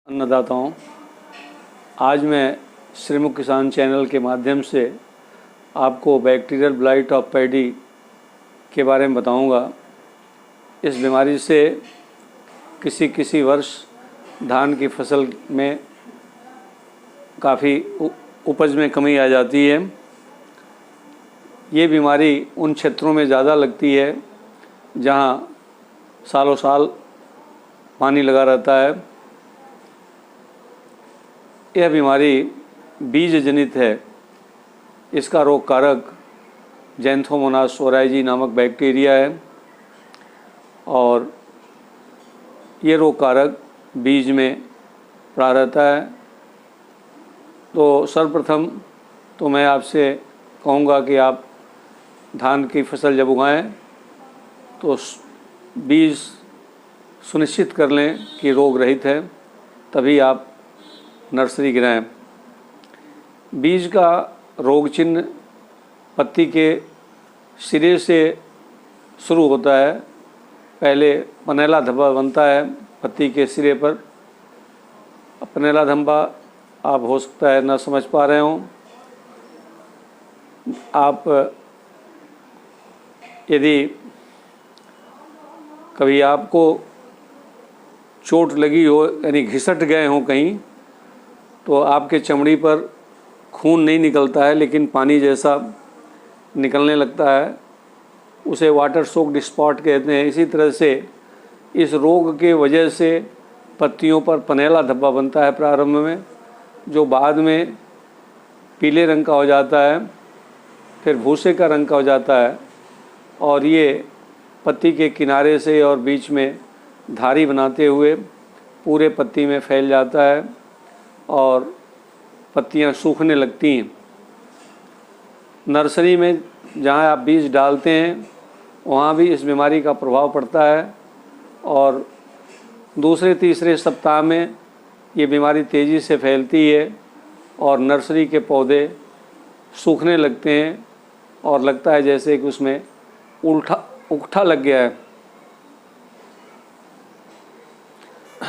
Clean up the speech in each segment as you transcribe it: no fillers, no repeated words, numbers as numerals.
अन्नदाताओं, आज मैं श्रीमुख किसान चैनल के माध्यम से आपको बैक्टीरियल ब्लाइट ऑफ पैडी के बारे में बताऊंगा। इस बीमारी से किसी वर्ष धान की फसल में काफ़ी उपज में कमी आ जाती है। ये बीमारी उन क्षेत्रों में ज़्यादा लगती है जहाँ सालों साल पानी लगा रहता है। यह बीमारी बीज जनित है। इसका रोग कारक ज़ैंथोमोनास ओराइजी नामक बैक्टीरिया है और ये रोग कारक बीज में पड़ा रहता है। तो सर्वप्रथम तो मैं आपसे कहूँगा कि आप धान की फसल जब उगाएं तो बीज सुनिश्चित कर लें कि रोग रहित है, तभी आप नर्सरी गिराएं। बीज का रोग चिन्ह पत्ती के सिरे से शुरू होता है। पहले पनेला धब्बा बनता है पत्ती के सिरे पर। पनेला धब्बा आप हो सकता है ना समझ पा रहे हों। आप यदि कभी आपको चोट लगी हो, यानी घिसट गए हों कहीं, तो आपके चमड़ी पर खून नहीं निकलता है लेकिन पानी जैसा निकलने लगता है, उसे वाटर सोक्ड स्पॉट कहते हैं। इसी तरह से इस रोग के वजह से पत्तियों पर पनेला धब्बा बनता है प्रारंभ में, जो बाद में पीले रंग का हो जाता है, फिर भूसे का रंग का हो जाता है और ये पत्ती के किनारे से और बीच में धारी बनाते हुए पूरे पत्ती में फैल जाता है और पत्तियां सूखने लगती हैं। नर्सरी में जहां आप बीज डालते हैं वहां भी इस बीमारी का प्रभाव पड़ता है और दूसरे तीसरे सप्ताह में ये बीमारी तेज़ी से फैलती है और नर्सरी के पौधे सूखने लगते हैं और लगता है जैसे कि उसमें उकठा लग गया है।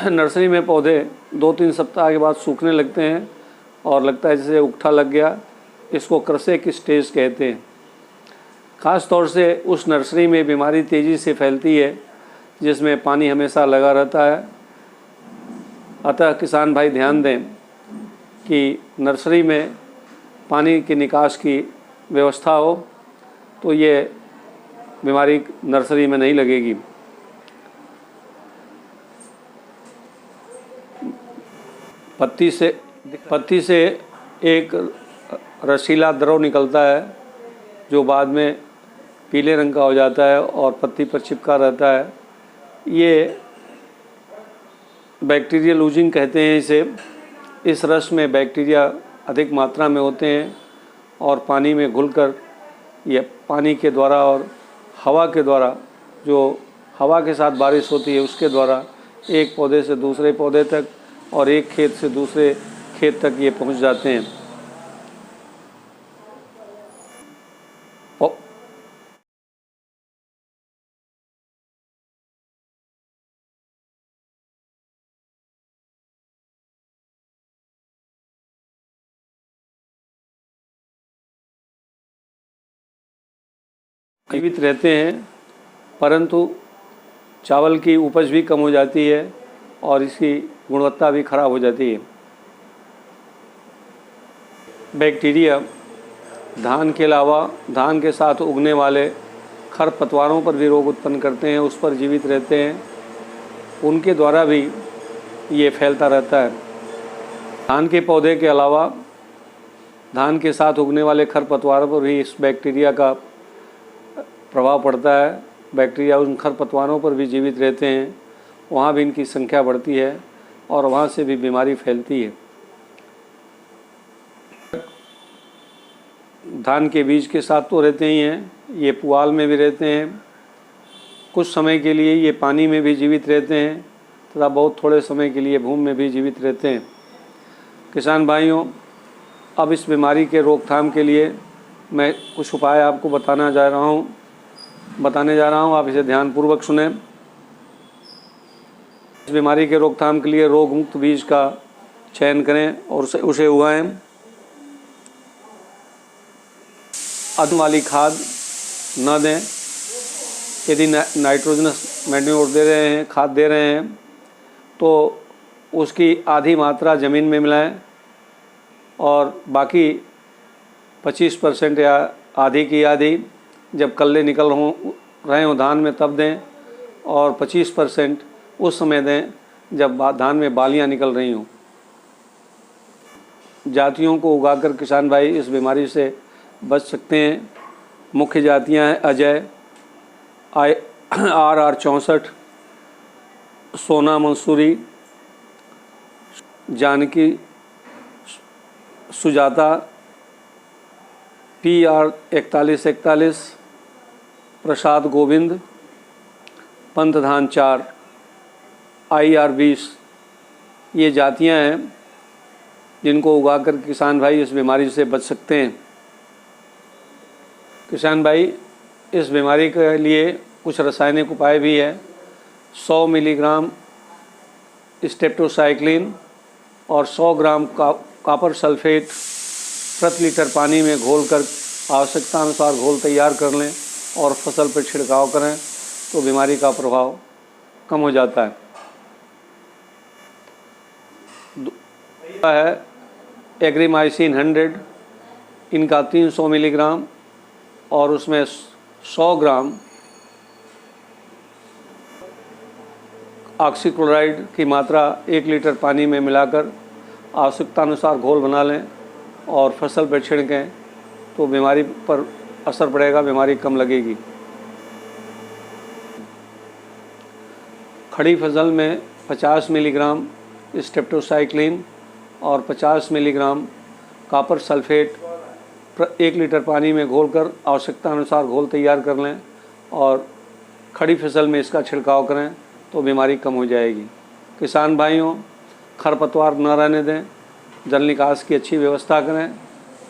नर्सरी में पौधे 2-3 सप्ताह के बाद सूखने लगते हैं और लगता है जैसे उकठा लग गया। इसको क्रसेक स्टेज कहते हैं। ख़ास तौर से उस नर्सरी में बीमारी तेज़ी से फैलती है जिसमें पानी हमेशा लगा रहता है। अतः किसान भाई ध्यान दें कि नर्सरी में पानी की निकास की व्यवस्था हो तो ये बीमारी नर्सरी में नहीं लगेगी। पत्ती से एक रसीला द्रव निकलता है जो बाद में पीले रंग का हो जाता है और पत्ती पर चिपका रहता है। ये बैक्टीरियल लूजिंग कहते हैं इसे। इस रस में बैक्टीरिया अधिक मात्रा में होते हैं और पानी में घुलकर ये पानी के द्वारा और हवा के द्वारा, जो हवा के साथ बारिश होती है उसके द्वारा एक पौधे से दूसरे पौधे तक और एक खेत से दूसरे खेत तक ये पहुंच जाते हैं। जीवित रहते हैं, परंतु चावल की उपज भी कम हो जाती है और इसकी गुणवत्ता भी खराब हो जाती है। बैक्टीरिया धान के अलावा धान के साथ उगने वाले खरपतवारों पर भी रोग उत्पन्न करते हैं, उस पर जीवित रहते हैं, उनके द्वारा भी ये फैलता रहता है। धान के पौधे के अलावा धान के साथ उगने वाले खरपतवारों पर भी इस बैक्टीरिया का प्रभाव पड़ता है। बैक्टीरिया उन खरपतवारों पर भी जीवित रहते हैं, वहाँ भी इनकी संख्या बढ़ती है और वहाँ से भी बीमारी फैलती है। धान के बीज के साथ तो रहते ही हैं, ये पुआल में भी रहते हैं। कुछ समय के लिए ये पानी में भी जीवित रहते हैं तथा बहुत थोड़े समय के लिए भूमि में भी जीवित रहते हैं। किसान भाइयों, अब इस बीमारी के रोकथाम के लिए मैं कुछ उपाय आपको बताने जा रहा हूँ। आप इसे ध्यानपूर्वक सुनें। इस बीमारी के रोकथाम के लिए रोग मुक्त बीज का चयन करें और उसे उगाएं। अदम वाली खाद न दें। यदि नाइट्रोजनस मैन्योर दे रहे हैं, खाद दे रहे हैं, तो उसकी आधी मात्रा ज़मीन में मिलाएं और बाकी 25% या आधी की आधी जब कल्ले निकल रहे हों धान में तब दें, और 25% उस समय दें जब धान में बालियां निकल रही हों। जातियों को उगाकर किसान भाई इस बीमारी से बच सकते हैं। मुख्य जातियां हैं अजय, RR 64, सोना मंसूरी, जानकी, सुजाता, PR 4141, प्रसाद गोविंद, पंथ धान 4, IR 20। ये जातियां हैं जिनको उगाकर किसान भाई इस बीमारी से बच सकते हैं। किसान भाई इस बीमारी के लिए कुछ रासायनिक उपाय भी है। 100 मिलीग्राम स्टेप्टोसाइक्लिन और 100 ग्राम कॉपर सल्फेट प्रति लीटर पानी में घोलकर आवश्यकता अनुसार घोल तैयार कर लें और फसल पर छिड़काव करें तो बीमारी का प्रभाव कम हो जाता है। एग्रीमाइसिन 100, इनका 300 मिलीग्राम और उसमें 100 ग्राम ऑक्सीक्लोराइड की मात्रा 1 लीटर पानी में मिलाकर आवश्यकता अनुसार घोल बना लें और फसल पर छिड़कें तो बीमारी पर असर पड़ेगा, बीमारी कम लगेगी। खड़ी फसल में 50 मिलीग्राम स्टेप्टोसाइक्लिन और 50 मिलीग्राम कॉपर सल्फेट 1 लीटर पानी में घोलकर आवश्यकता अनुसार घोल तैयार कर लें और खड़ी फसल में इसका छिड़काव करें तो बीमारी कम हो जाएगी। किसान भाइयों, खरपतवार न रहने दें, जल निकास की अच्छी व्यवस्था करें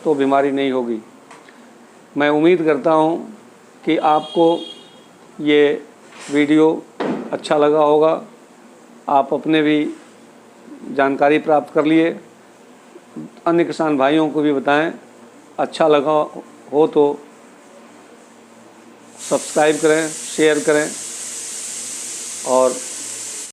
तो बीमारी नहीं होगी। मैं उम्मीद करता हूं कि आपको ये वीडियो अच्छा लगा होगा। आप अपने भी जानकारी प्राप्त कर लिए, अन्य किसान भाइयों को भी बताएं। अच्छा लगा हो तो सब्सक्राइब करें, शेयर करें और